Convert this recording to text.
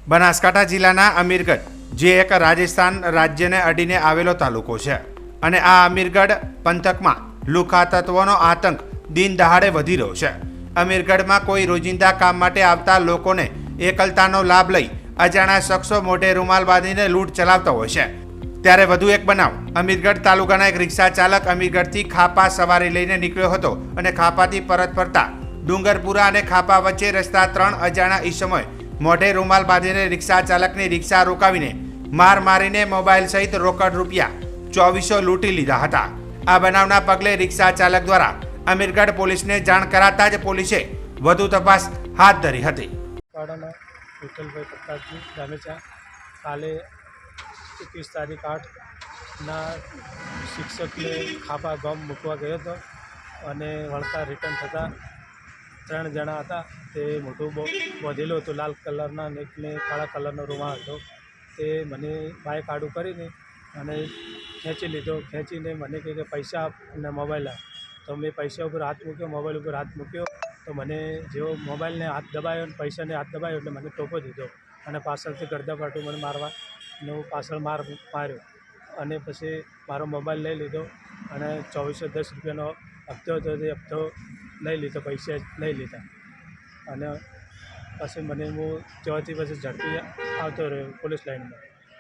બનાસકાંઠા જિલ્લાના અમીરગઢ જે એક રાજસ્થાન રાજ્યને અડીને આવેલો તાલુકો છે અને આ અમીરગઢ પંથકમાં લુખ્ખા તત્વોનો આતંક દિન દહાડે વધી રહ્યો છે। અમીરગઢમાં કોઈ રોજિંદા કામ માટે આવતા લોકોને એકલતાનો લાભ લઈ અજાણ્યા શખ્સો મોઢે રૂમાલ બાંધીને લૂંટ ચલાવતા હોય છે। ત્યારે વધુ એક બનાવ અમીરગઢ તાલુકાના એક રિક્ષા ચાલક અમીરગઢથી ખાપા સવારી લઈને નીકળ્યો હતો અને ખાપાથી પરત ફરતા ડુંગરપુરા અને ખાપા વચ્ચે રસ્તા 3 અજાણ્યા ઈસમોએ મોઢે રૂમાલ બાંધીને રિક્ષા ચાલકની રિક્ષા રોકાવીને માર મારીને મોબાઈલ સહિત રોકડ રૂપિયા 2400 લૂંટી લીધા હતા। આ બનાવના પગલે રિક્ષા ચાલક દ્વારા અમીરગઢ પોલીસને જાણ કરાતા જ પોલીસે વધુ તપાસ હાથ ધરી હતી। વિઠ્ઠલભાઈ પ્રતાપજી દામેચા કાલે 21 તારીખ 8ના શિક્ષકને ખાપા ગામ મૂકવા ગયો હતો અને વળતા રિટર્ન થતાં 3 જણા હતા। તે મોટું બોધેલું હતું, લાલ કલરના ને કાળા કલરનો રૂમાલ હતો। તે મને બાઇક આડું કરીને અને ખેંચી લીધો। ખેંચીને મને કહે કે પૈસા આપ અને મોબાઈલ આપ। તો મેં પૈસા ઉપર હાથ મૂક્યો, મોબાઈલ ઉપર હાથ મૂક્યો તો મને જેવો મોબાઈલને હાથ દબાયો અને પૈસાને હાથ દબાયો એટલે મને ટોપો દીધો અને પાછળથી ગરદાપાટું મને મારવા ને હું પાછળ માર્યો અને પછી મારો મોબાઈલ લઈ લીધો અને 2410 રૂપિયાનો હપ્તો હતો તે હપ્તો લઈ લીધો, પૈસા લઈ લીધા અને પછી હું ત્યાંથી પછી ઝડપી આવતો રહ્યો પોલીસ લાઇનમાં।